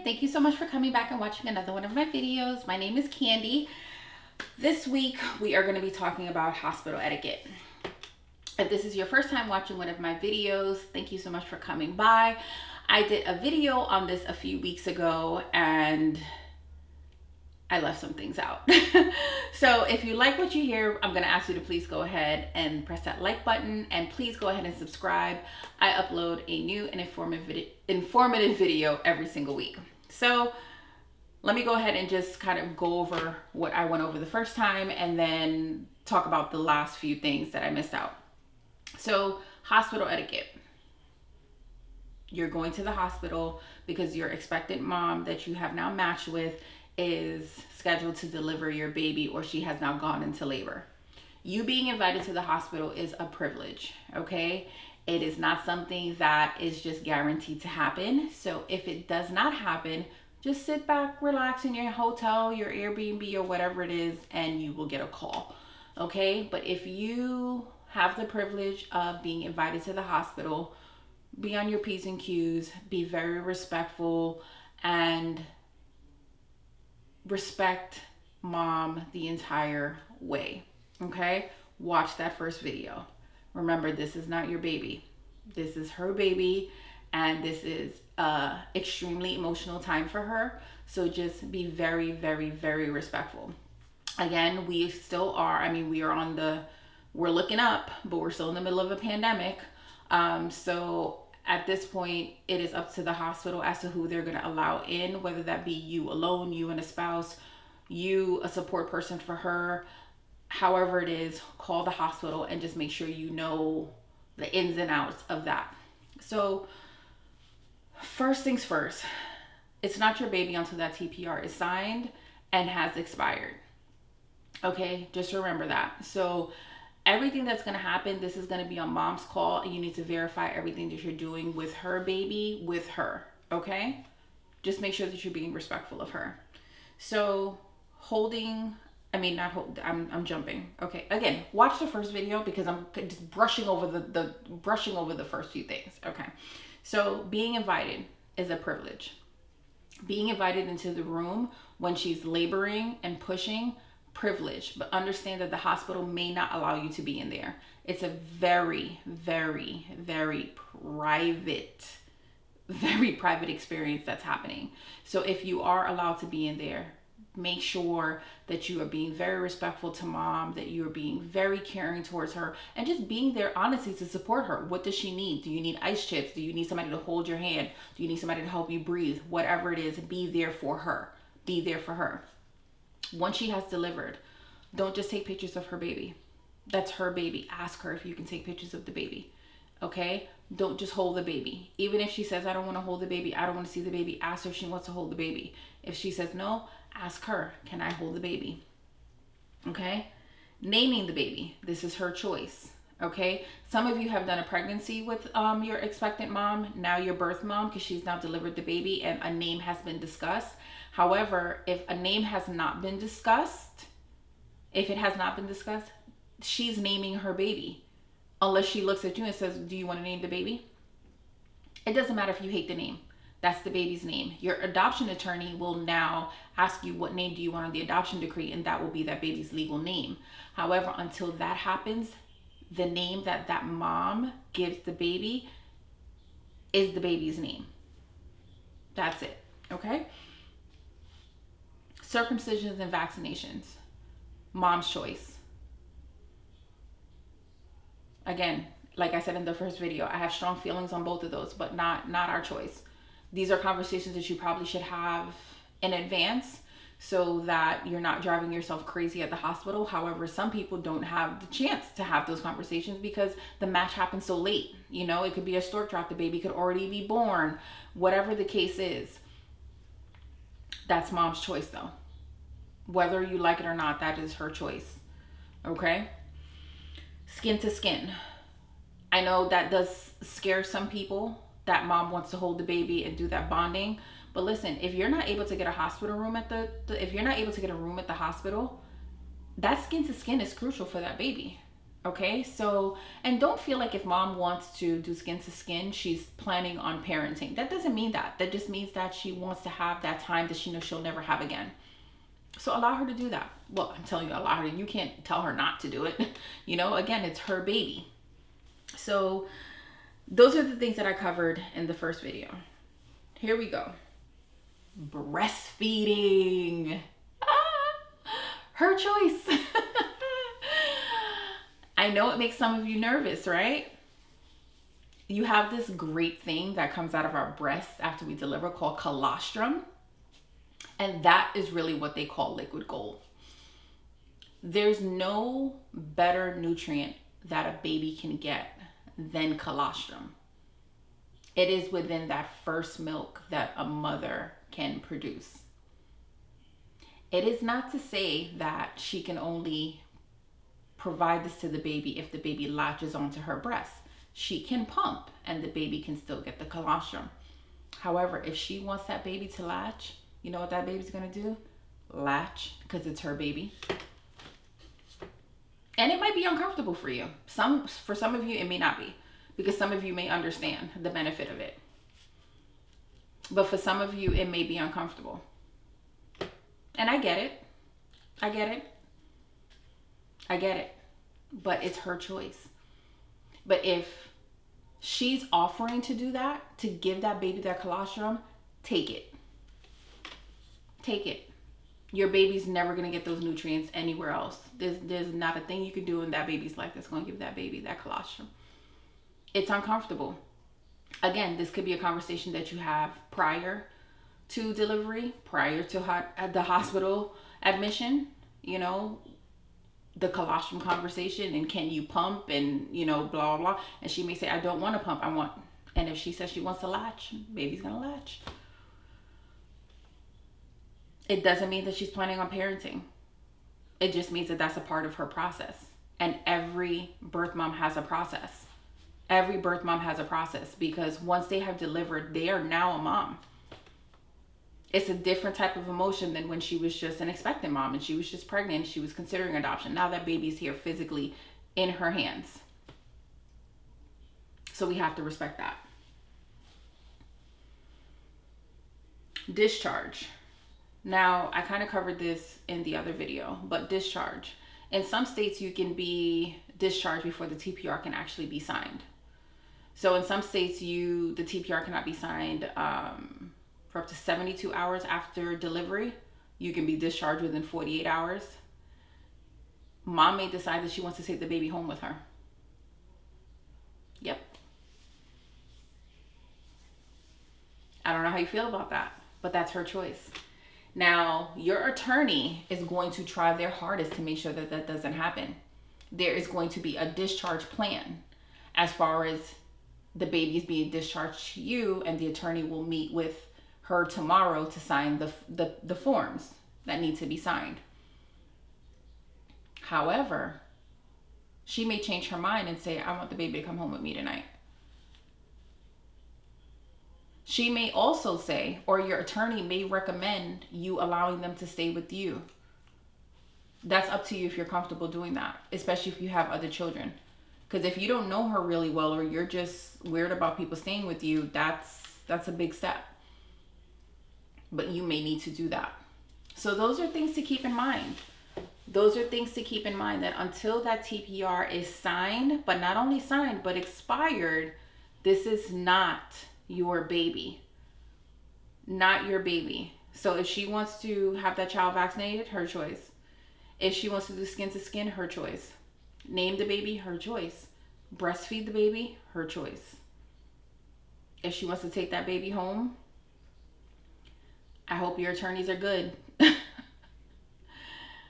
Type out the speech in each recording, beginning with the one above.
Thank you so much for coming back and watching another one of my videos. My name is Khandy. This week we are going to be talking about hospital etiquette. If this is your first time watching one of my videos, thank you so much for coming by. I did a video on this a few weeks ago and I left some things out. So if you like what you hear, I'm going to ask you to please go ahead and press that like button, and please go ahead and subscribe. I upload a new and informative video every single week. So let me go ahead and just kind of go over what I went over the first time and then talk about the last few things that I missed out. So hospital etiquette. You're going to the hospital because your expectant mom that you have now matched with is scheduled to deliver your baby, or she has now gone into labor. You being invited to the hospital is a privilege, okay? It is not something that is just guaranteed to happen. So if it does not happen, just sit back, relax in your hotel, your Airbnb, or whatever it is, and you will get a call, okay? But if you have the privilege of being invited to the hospital, be on your P's and Q's, be very respectful, and respect mom the entire way, okay? Watch that first video. Remember, this is not your baby. This is her baby, and this is extremely emotional time for her. So just be very, very, very respectful. Again, we still are, we're looking up, but we're still in the middle of a pandemic. So at this point, it is up to the hospital as to who they're going to allow in, whether that be you alone, you and a spouse, you, a support person for her. However it is, call the hospital and just make sure you know the ins and outs of that. So first things first, it's not your baby until that TPR is signed and has expired. Okay, just remember that. So everything that's going to happen, this is going to be on mom's call, and you need to verify everything that you're doing with her baby with her, okay? Just make sure that you're being respectful of her. So I'm jumping. Okay, again, watch the first video because I'm just brushing over the first few things, okay? So being invited is a privilege. Being invited into the room when she's laboring and pushing, privilege, but understand that the hospital may not allow you to be in there. It's a very, very, very private experience that's happening. So if you are allowed to be in there, make sure that you are being very respectful to mom, that you are being very caring towards her, and just being there honestly to support her. What does she need? Do you need ice chips? Do you need somebody to hold your hand? Do you need somebody to help you breathe? Whatever it is, be there for her. Be there for her. Once she has delivered, don't just take pictures of her baby. That's her baby. Ask her if you can take pictures of the baby. Okay? Don't just hold the baby. Even if she says, I don't want to hold the baby, I don't want to see the baby, ask her if she wants to hold the baby. If she says no, ask her, can I hold the baby? Okay? Naming the baby. This is her choice. Okay? Some of you have done a pregnancy with your expectant mom, now your birth mom, because she's now delivered the baby and a name has been discussed. However, if a name has not been discussed, she's naming her baby. Unless she looks at you and says, do you want to name the baby? It doesn't matter if you hate the name. That's the baby's name. Your adoption attorney will now ask you, what name do you want on the adoption decree? And that will be that baby's legal name. However, until that happens, the name that mom gives the baby is the baby's name. That's it. Okay? Circumcisions and vaccinations. Mom's choice. Again, like I said in the first video, I have strong feelings on both of those, but not our choice. These are conversations that you probably should have in advance so that you're not driving yourself crazy at the hospital. However, some people don't have the chance to have those conversations because the match happens so late. You know, it could be a stork drop, the baby could already be born. Whatever the case is, that's mom's choice though. Whether you like it or not, that is her choice. Okay? Skin to skin. I know that does scare some people, that mom wants to hold the baby and do that bonding. But listen, if you're not able to get a hospital room if you're not able to get a room at the hospital, that skin to skin is crucial for that baby. Okay, so, and don't feel like if mom wants to do skin to skin, she's planning on parenting. That doesn't mean that. That just means that she wants to have that time that she knows she'll never have again. So allow her to do that. Well, I'm telling you, allow her. You can't tell her not to do it. You know, again, it's her baby. So those are the things that I covered in the first video. Here we go. Breastfeeding. Her choice. I know it makes some of you nervous, right? You have this great thing that comes out of our breasts after we deliver called colostrum. And that is really what they call liquid gold. There's no better nutrient that a baby can get than colostrum. It is within that first milk that a mother can produce. It is not to say that she can only provide this to the baby if the baby latches onto her breast. She can pump and the baby can still get the colostrum. However, if she wants that baby to latch, you know what that baby's gonna do? Latch, because it's her baby. And it might be uncomfortable for you. For some of you, it may not be, because some of you may understand the benefit of it. But for some of you, it may be uncomfortable. And I get it. I get it. I get it. But it's her choice. But if she's offering to do that, to give that baby that colostrum, take it. Take it. Your baby's never going to get those nutrients anywhere else. There's not a thing you can do in that baby's life that's going to give that baby that colostrum. It's uncomfortable. Again, this could be a conversation that you have prior to delivery, prior to the hospital admission, you know, the colostrum conversation, and can you pump, and, you know, blah, blah, blah. And she may say, I don't want to pump, and if she says she wants to latch, baby's going to latch. It doesn't mean that she's planning on parenting. It just means that that's a part of her process. And every birth mom has a process. Every birth mom has a process, because once they have delivered, they are now a mom. It's a different type of emotion than when she was just an expectant mom and she was just pregnant. She was considering adoption. Now that baby's here physically in her hands. So we have to respect that. Discharge. Now, I kind of covered this in the other video, but discharge. In some states, you can be discharged before the TPR can actually be signed. So in some states, the TPR cannot be signed for up to 72 hours after delivery. You can be discharged within 48 hours. Mom may decide that she wants to take the baby home with her. Yep. I don't know how you feel about that, but that's her choice. Now, your attorney is going to try their hardest to make sure that that doesn't happen. There is going to be a discharge plan as far as the baby is being discharged to you, and the attorney will meet with her tomorrow to sign the forms that need to be signed. However, she may change her mind and say, I want the baby to come home with me tonight. She may also say, or your attorney may recommend you allowing them to stay with you. That's up to you if you're comfortable doing that, especially if you have other children. Because if you don't know her really well, or you're just weird about people staying with you, that's a big step. But you may need to do that. So those are things to keep in mind. Those are things to keep in mind, that until that TPR is signed, but not only signed, but expired, this is not your baby. Not your baby. So if she wants to have that child vaccinated, her choice. If she wants to do skin to skin, her choice. Name the baby, her choice. Breastfeed the baby, her choice. If she wants to take that baby home, I hope your attorneys are good.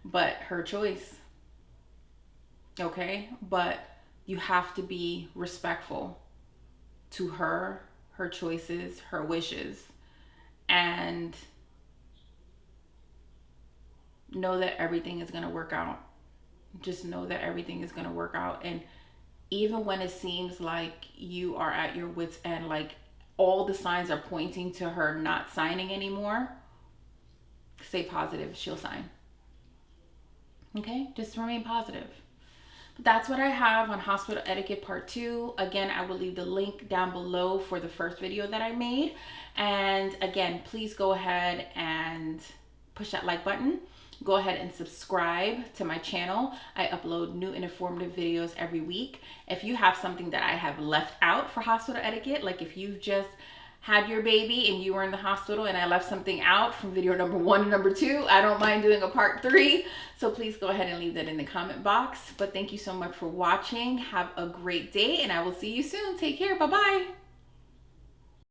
But her choice. Okay? But you have to be respectful to her choices, her wishes, and know that everything is going to work out. Just know that everything is going to work out. And even when it seems like you are at your wit's end, like all the signs are pointing to her not signing anymore, stay positive. She'll sign. Okay? Just remain positive. that's what I have on hospital etiquette part 2. Again, I will leave the link down below for the first video that I made. And again, please go ahead and push that like button. Go ahead and subscribe to my channel. I upload new and informative videos every week. If you have something that I have left out for hospital etiquette, like if you've just had your baby and you were in the hospital and I left something out from video number 1 and number 2, I don't mind doing a part 3. So please go ahead and leave that in the comment box. But thank you so much for watching. Have a great day and I will see you soon. Take care. Bye-bye.